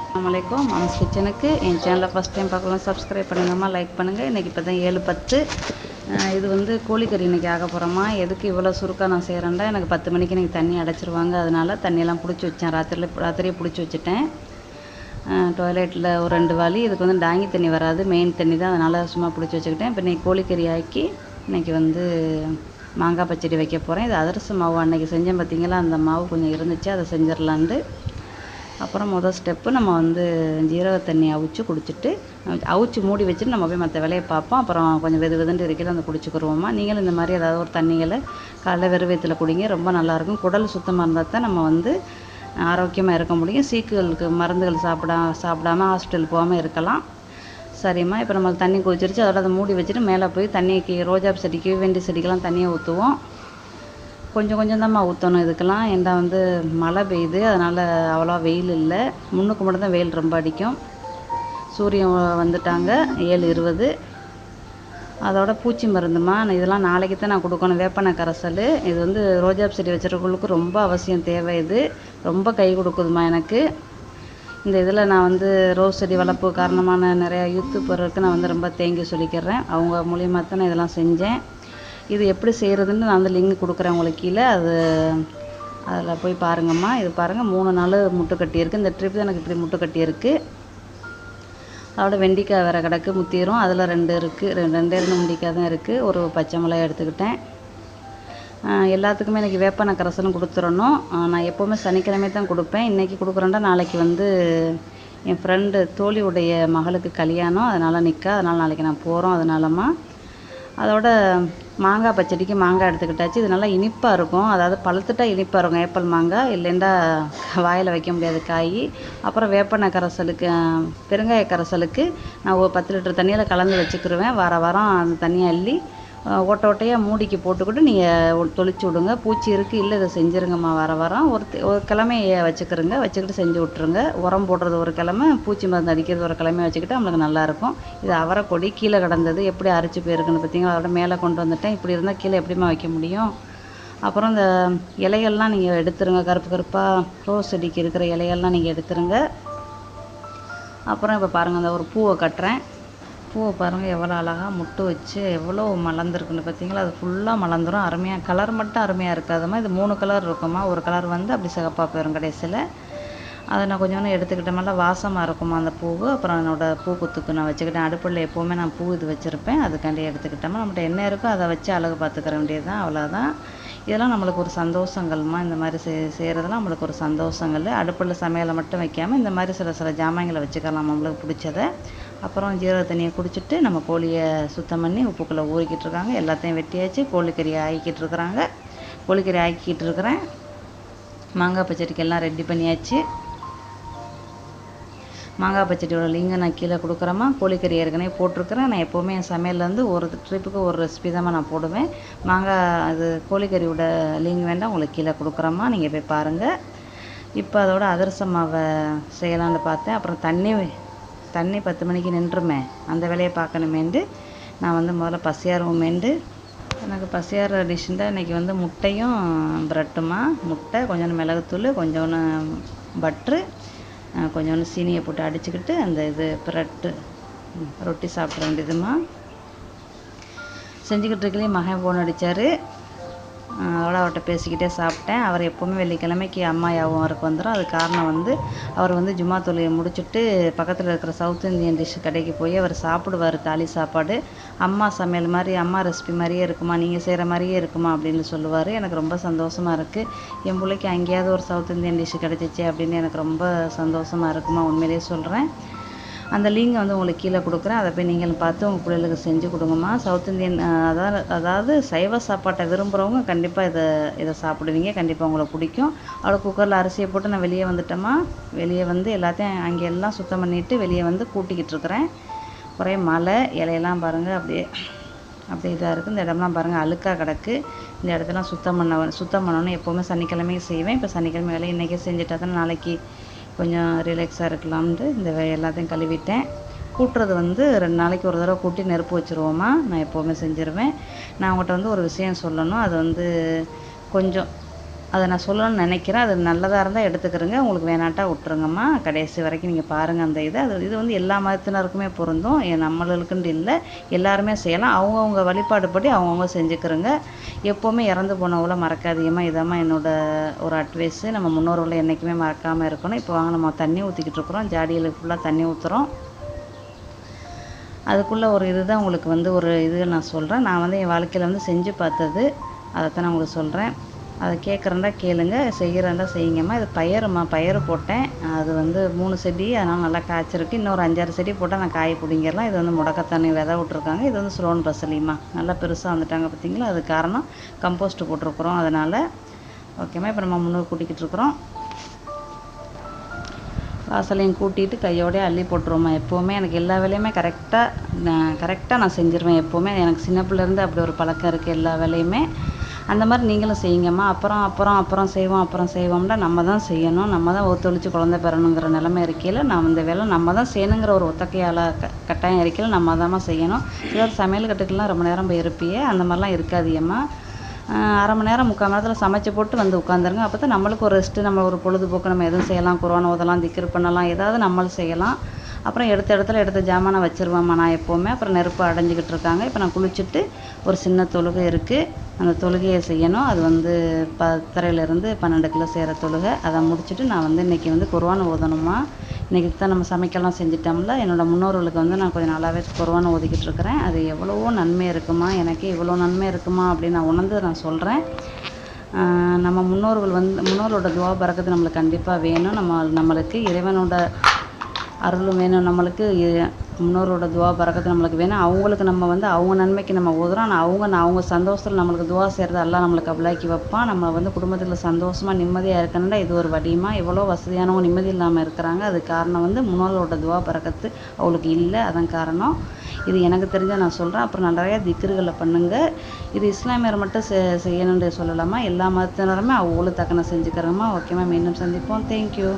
அஸ்ஸலாமு மாம்ஸ் கிச்சனுக்கு என் சேனலை ஃபஸ்ட் டைம் பார்க்கலாம் சப்ஸ்கிரைப் பண்ணுங்கம்மா, லைக் பண்ணுங்கள். இன்றைக்கி இப்போ தான் 7:10. இது வந்து கோழிக்கறி இன்றைக்கி ஆக போகிறோமா. எதுக்கு இவ்வளோ சுருக்காக நான் செய்கிறேன்டா, எனக்கு 10 மணிக்கு இன்றைக்கி தண்ணி அடைச்சிருவாங்க. அதனால் தண்ணியெல்லாம் பிடிச்சி வச்சேன், ராத்திரியே பிடிச்சி வச்சுட்டேன். டாய்லெட்டில் ஒரு 2 வாளி. இதுக்கு வந்து டாங்கி தண்ணி வராது, மெயின் தண்ணி தான். அதனால் சும்மா பிடிச்சி வச்சுக்கிட்டேன். இப்போ இன்றைக்கி கோழிக்கறி ஆக்கி இன்றைக்கி வந்து மாங்காய் பச்சடி வைக்க போகிறேன். இது அதிரச மாவு அன்றைக்கி செஞ்சேன் பார்த்திங்களா, அந்த மாவு கொஞ்சம் இருந்துச்சு, அதை செஞ்சிடலான்ட்டு. அப்புறம் முதல் ஸ்டெப்பு நம்ம வந்து ஜீரக தண்ணி அவிச்சு குடிச்சிட்டு, அவிச்சு மூடி வச்சுட்டு நம்ம போய் மற்ற வேலையை பார்ப்போம். அப்புறம் கொஞ்சம் வெதுன்னு இருக்கையில் அந்த குடிச்சுக்கிடுவோமா. நீங்களும் இந்த மாதிரி ஏதாவது ஒரு தண்ணிகளை காலைல வெறும் வயிற்றில் குடிங்க, ரொம்ப நல்லாயிருக்கும். குடல் சுத்தமாக இருந்தால் தான் நம்ம வந்து ஆரோக்கியமாக இருக்க முடியும். சீக்குகளுக்கு மருந்துகள் சாப்பிடாம ஹாஸ்பிட்டல் போகாமல் இருக்கலாம். சரிம்மா, இப்போ நம்ம தண்ணி கொதிச்சிருச்சு. அதோட அதை மூடி வச்சுட்டு மேலே போய் தண்ணிக்கு ரோஜாப் செடிக்கு வெண்டி செடிக்கெல்லாம் தண்ணியை ஊற்றுவோம். கொஞ்சம் தான்மா ஊற்றணும் இதுக்கெல்லாம். ஏன்டா வந்து மழை பெய்யுது, அதனால் அவ்வளோ வெயில் இல்லை. முன்னுக்கு மட்டும் தான் வெயில் ரொம்ப அடிக்கும். சூரியன் வந்துட்டாங்க 7:20. அதோட பூச்சி மருந்துமா, இதெல்லாம் நாளைக்கு தான் நான் கொடுக்கணும். வேப்பெண்ணெய் கரைசல். இது வந்து ரோஜாப் செடி வச்சுருக்கவங்களுக்கு ரொம்ப அவசியம் தேவை. இது ரொம்ப கை கொடுக்குதுமா எனக்கு. இந்த இதில் நான் வந்து ரோஸ் செடி வளர்ப்பு காரணமான நிறையா யூடியூபருக்கு நான் வந்து ரொம்ப தேங்க்யூ சொல்லிக்கிறேன். அவங்க மூலியமாக தான் நான் இதெல்லாம் செஞ்சேன். இது எப்படி செய்கிறதுன்னு நான் வந்து லிங்க் கொடுக்குறேன் உங்களுக்கு கீழே. அதில் போய் பாருங்கம்மா. இது பாருங்கள், 3 நாள் முட்டை கட்டியிருக்கு. இந்த ட்ரிப் தான் எனக்கு இப்படி முட்டை கட்டியிருக்கு. அதோட வெண்டிக்காய் வேறு கிடக்கு, முத்திரும். அதில் 2 இருக்குது, 2 வெண்டிக்காய் தான் இருக்குது. ஒரு பச்சை மிளகாய் எடுத்துக்கிட்டேன். எல்லாத்துக்குமே இன்றைக்கி வேப்பெண்ணெய் கரைசலும் கொடுத்துடணும். நான் எப்போவுமே சனிக்கிழமை தான் கொடுப்பேன். இன்றைக்கி கொடுக்குறேன்டா, நாளைக்கு வந்து என் ஃப்ரெண்டு தோழியுடைய மகளுக்கு கல்யாணம், அதனால் அதனால் நாளைக்கு நான் போகிறோம். அதனாலம்மா. அதோட மாங்காய் பச்சடிக்கு மாங்காய் எடுத்துக்கிட்டாச்சு. இது நல்லா இனிப்பாக இருக்கும், அதாவது பழுத்துட்டா இனிப்பாக இருக்கும் ஏப்பல் மாங்காய், இல்லைண்டா வாயில் வைக்க முடியாது காய். அப்புறம் வேப்பெண்ணெய் கரைசலுக்கு, பெருங்காய கரைசலுக்கு நான் ஒரு 10 லிட்டர் தண்ணியில் கலந்து வச்சுக்கிருவேன். வாரம் அந்த தண்ணியை அள்ளி ஓட்டையாக மூடிக்கு போட்டுக்கிட்டு நீங்கள் தொளிச்சு விடுங்க. பூச்சி இருக்குது இல்லை, இதை செஞ்சுருங்கம்மா. வாரம் ஒரு கிழமையை வச்சுக்கிட்டு செஞ்சு விட்ருங்க. உரம் போடுறது ஒரு கிழமை, பூச்சி மருந்து அடிக்கிறது ஒரு கிழமை வச்சுக்கிட்டு நம்மளுக்கு நல்லாயிருக்கும். இது அவரைக்கொடி கீழே கிடந்தது, எப்படி அரைச்சி போயிருக்குன்னு பார்த்தீங்களா. அதோட மேலே கொண்டு வந்துட்டேன். இப்படி இருந்தால் கீழே எப்படிமா வைக்க முடியும். அப்புறம் இந்த இலைகள்லாம் நீங்கள் எடுத்துருங்க, கருப்பாக ரோஸ் செடிக்கு இருக்கிற இலைகள்லாம் நீங்கள் எடுத்துருங்க. அப்புறம் இப்போ பாருங்கள், அந்த ஒரு பூவை கட்டுறேன். பூவை பாருங்கள் எவ்வளோ அழகாக முட்டு வச்சு எவ்வளோ மலர்ந்துருக்குன்னு பார்த்தீங்களா. அது ஃபுல்லாக மலர்ந்துடும். அருமையாக, கலர் மட்டும் அருமையாக இருக்காதுமா. இது 3 கலர் இருக்குமா. ஒரு கலர் வந்து அப்படி சிகப்பாக போயிடும் கடைசியில். அதை நான் கொஞ்சம் எடுத்துக்கிட்டோம்ல, வாசமாக இருக்குமா அந்த பூவு. அப்புறம் என்னோடய பூக்குத்துக்கு நான் வச்சுக்கிட்டேன். அடுப்பில் எப்போவுமே நான் பூ இது வச்சுருப்பேன், அதுக்காண்டி எடுத்துக்கிட்டோமா. நம்மகிட்ட என்ன இருக்கோ அதை வச்சு அழகு பார்த்துக்கிற வேண்டியது தான், அவ்வளோதான். இதெல்லாம் நம்மளுக்கு ஒரு சந்தோஷங்கள்மா. இந்த மாதிரி செய்கிறதெல்லாம் நம்மளுக்கு ஒரு சந்தோஷங்கள். அடுப்பில் சமையலை மட்டும் வைக்காமல் இந்த மாதிரி சில ஜாமான்களை வச்சுக்கலாம் நம்மளுக்கு பிடிச்சதை. அப்புறம் ஜீரக தண்ணியை குடிச்சிட்டு நம்ம கோழியை சுத்தம் பண்ணி உப்புக்குள்ளே ஊறிக்கிட்டு இருக்காங்க. எல்லாத்தையும் வெட்டியாச்சு. கோழிக்கறி ஆக்கிக்கிட்டு இருக்கிறேன். மாங்காய் பச்சடிக்கு எல்லாம் ரெடி பண்ணியாச்சு. மாங்காய் பச்சடியோட லிங்கை நான் கீழே கொடுக்குறேம்மா. கோழிக்கறி ஏற்கனவே போட்டிருக்கிறேன். நான் எப்போவுமே என் சமையலில் வந்து ஒரு ட்ரிப்புக்கு ஒரு ரெசிபி தான் நான் போடுவேன். அது கோழிக்கறியோட லிங்க் வேண்டாம், உங்களுக்கு கீழே கொடுக்குறேம்மா, நீங்கள் போய் பாருங்கள். இப்போ அதோட அதிரச மாவை செய்யலான்னு பார்த்தேன். அப்புறம் தண்ணி 10 மணிக்கு நின்றுமே, அந்த வேலையை பார்க்கணுமேண்டு நான் வந்து முதல்ல பசியாருவோமேண்டு. எனக்கு பசியார டிஷ்ஷுண்டா இன்றைக்கி வந்து முட்டையும் ப்ரெட்டுமா. முட்டை, கொஞ்சோண்டு மிளகுத்தூள், கொஞ்சோண்டு பட்ரு, கொஞ்சோண்டு சீனியை போட்டு அடிச்சுக்கிட்டு அந்த ப்ரெட்டு ரொட்டி சாப்பிட வேண்டியதுமா. செஞ்சுக்கிட்டு இருக்கலையே மகன் ஃபோன் அடித்தார். அதோட அவர்கிட்ட பேசிக்கிட்டே சாப்பிட்டேன். அவர் எப்போவுமே வெள்ளிக்கிழமைக்கு அம்மா யாவும் அவருக்கு வந்துடும். அது காரணம் வந்து அவர் வந்து ஜும்மா தொழுகையை முடிச்சுட்டு பக்கத்தில் இருக்கிற சவுத் இந்தியன் டிஷ் கடைக்கு போய் அவர் சாப்பிடுவார். தாலி சாப்பாடு அம்மா சமையல் மாதிரி, அம்மா ரெசிபி மாதிரியே இருக்குமா, நீங்கள் செய்கிற மாதிரியே இருக்குமா அப்படின்னு சொல்லுவார். எனக்கு ரொம்ப சந்தோஷமாக இருக்குது. என் பிள்ளைக்கு அங்கேயாவது ஒரு சவுத் இந்தியன் டிஷ் கிடச்சிச்சு அப்படின்னு எனக்கு ரொம்ப சந்தோஷமாக இருக்குமா, உண்மையிலேயே சொல்கிறேன். அந்த லிங்கை வந்து உங்களுக்கு கீழே கொடுக்குறேன். அதை போய் நீங்களும் பார்த்து உங்கள் பிள்ளைகளுக்கு செஞ்சு கொடுங்கம்மா. சவுத் இந்தியன் அதாவது சைவ சாப்பாட்டை விரும்புகிறவங்க கண்டிப்பாக இதை சாப்பிடுவீங்க. கண்டிப்பாக உங்களுக்கு பிடிக்கும். அவ்வளோ குக்கரில் அரிசியை போட்டு நான் வெளியே வந்துட்டேம்மா. வெளியே வந்து எல்லாத்தையும் அங்கே எல்லாம் சுத்தம் பண்ணிவிட்டு வெளியே வந்து கூட்டிக்கிட்டு இருக்கிறேன். ஒரே மழை, இலையெல்லாம் பாருங்கள் அப்படியே இதாக இருக்குது. இந்த இடம்லாம் பாருங்கள் அழுக்காக கிடக்கு. இந்த இடத்தெல்லாம் சுத்தம் பண்ணணும். எப்போவுமே சனிக்கிழமையும் செய்வேன். இப்போ சனிக்கிழமை வேலையை இன்றைக்கே செஞ்சுட்டா தான் நாளைக்கு கொஞ்சம் ரிலாக்ஸாக இருக்கலாம்னு இந்த எல்லாத்தையும் கழுவிட்டேன். கூட்டுறது வந்து 2 நாளைக்கு ஒரு தடவை கூட்டி நெருப்பு வச்சுருவோமா. நான் எப்போவுமே செஞ்சுருவேன். நான் உங்கள்கிட்ட வந்து ஒரு விஷயம் சொல்லணும். அது வந்து கொஞ்சம் அதை நான் சொல்லணும்னு நினைக்கிறேன். அது நல்லதாக இருந்தால் எடுத்துக்கிறங்க, உங்களுக்கு வேணாட்டா விட்டுருங்கம்மா. கடைசி வரைக்கும் நீங்கள் பாருங்கள் அந்த இதை. இது வந்து எல்லா மதத்தினருக்குமே பொருந்தும், நம்மளுக்குன்ட்டு இல்லை, எல்லாருமே செய்யலாம். அவங்கவுங்க வழிபாடுபடி அவங்கவுங்க செஞ்சுக்கிறங்க. எப்போவுமே இறந்து போனவங்கள மறக்காதீங்கம்மா. இதாம்மா என்னோட ஒரு அட்வைஸு. நம்ம முன்னோர்களை என்றைக்குமே மறக்காமல் இருக்கணும். இப்போ வாங்க நம்ம தண்ணி ஊற்றிக்கிட்டு இருக்கிறோம், ஜாடியில் ஃபுல்லாக தண்ணி ஊற்றுறோம். அதுக்குள்ளே ஒரு இதுதான் உங்களுக்கு வந்து ஒரு இது நான் சொல்கிறேன். நான் வந்து என் வாழ்க்கையில் வந்து செஞ்சு பார்த்தது, அதைத்தான் நான் உங்களுக்கு சொல்கிறேன். அதை கேட்குறேன்டா கேளுங்க, செய்கிறேன்டா செய்யுங்கம்மா. இது பயிறு போட்டேன். அது வந்து 3 செடி, அதனால் நல்லா காய்ச்சிருக்கு. இன்னொரு 5-6 செடி போட்டால் நான் காய் பிடிங்கிடலாம். இது வந்து முடக்கத்தண்ணி விதை விட்ருக்காங்க. இது வந்து ஸ்லோன் பசலிம்மா, நல்லா பெருசாக வந்துட்டாங்க பார்த்தீங்களா. அது காரணம் கம்போஸ்ட் போட்டிருக்குறோம், அதனால். ஓகேம்மா, இப்போ நம்ம முன்னூறு கூட்டிக்கிட்டு இருக்கிறோம். வாசலையும் கூட்டிகிட்டு கையோடய அள்ளி போட்டுருவோம்மா. எப்போவுமே எனக்கு எல்லா வேலையுமே கரெக்டாக நான் செஞ்சுருவேன். எப்போவுமே எனக்கு சின்ன பிள்ளைலேருந்து அப்படி ஒரு பழக்கம் இருக்குது, எல்லா வேலையுமே. அந்த மாதிரி நீங்களும் செய்யுங்கம்மா. அப்புறம் செய்வோம்னா நம்ம தான் செய்யணும். நம்ம தான் ஒத்துழைச்சி குழந்தை பெறணுங்கிற நிலைமை இருக்கையில் இந்த வேலை நம்ம தான் செய்யணுங்கிற ஒரு ஒத்தக்கையால் கட்டாயம் இருக்கையில் நம்ம தான்மா செய்யணும். சிலர் சமையல் கட்டுக்கெல்லாம் ரொம்ப நேரம் போய் இருப்பியே, அந்த மாதிரிலாம் இருக்காதியம்மா. அரை மணி நேரம் 3/4 மணி நேரத்தில் சமைச்சு போட்டு வந்து உட்காந்துருங்க. அப்போ தான் நம்மளுக்கு ஒரு ரெஸ்ட்டு, நம்ம ஒரு பொழுதுபோக்கு, நம்ம எதுவும் செய்யலாம், குர்ஆன் ஓதலாம், திக்ர் பண்ணலாம், ஏதாவது நம்மளும் செய்யலாம். அப்புறம் எடுத்த ஜாமானை வச்சுருவேம்மா நான் எப்போவுமே. அப்புறம் நெருப்பு அடைஞ்சிக்கிட்டு இருக்காங்க. இப்போ நான் குளிச்சுட்டு ஒரு சின்ன தொழுகை இருக்குது, அந்த தொழுகையை செய்யணும். அது வந்து 10:30லேருந்து 12 கிலோ செய்கிற தொழுகை. அதை முடிச்சுட்டு நான் வந்து இன்றைக்கி வந்து குர்ஆன் ஓதணுமா. இன்றைக்கி தான் நம்ம சமைக்கலாம் செஞ்சிட்டோம்ல. என்னோடய முன்னோர்களுக்கு வந்து நான் கொஞ்சம் நாளாகவே குர்ஆன் ஓதிக்கிட்டு இருக்கிறேன். அது எவ்வளவோ நன்மை இருக்குமா, எனக்கு இவ்வளோ நன்மை இருக்குமா அப்படின்னு நான் உணர்ந்து நான் சொல்கிறேன். நம்ம முன்னோர்களோட துவா பரக்கத்து நம்மளுக்கு கண்டிப்பாக வேணும். நம்மளுக்கு இறைவனோட அருளும் வேணும். நம்மளுக்கு முன்னோரோட துவா பரக்கத்து நம்மளுக்கு வேணும். அவங்களுக்கு நம்ம வந்து அவங்க நன்மைக்கு நம்ம ஓதுறோம். ஆனால் அவங்க சந்தோஷத்தில் நம்மளுக்கு துவா செய்கிறது எல்லாம் நம்மளுக்கு அவ்வளாக்கி வைப்பான். நம்ம வந்து குடும்பத்தில் சந்தோஷமாக நிம்மதியாக இருக்கணும்னா இது ஒரு வடிமா. எவ்வளோ வசதியானவங்க நிம்மதி இல்லாமல் இருக்கிறாங்க. அது காரணம் வந்து முன்னோர்களோட துவா பரக்கத்து அவங்களுக்கு இல்லை, அதான் காரணம். இது எனக்கு தெரிஞ்சால் நான் சொல்கிறேன். அப்புறம் நிறையா திக்ருகளை பண்ணுங்கள். இது இஸ்லாமியர் மட்டும் செய்யணுன்னு சொல்லலாமா, எல்லா மதத்தினருமே அவங்களும் தக்கன செஞ்சுக்கிறோமா. ஓகேம்மா, மீண்டும் சந்திப்போம். தேங்க்யூ.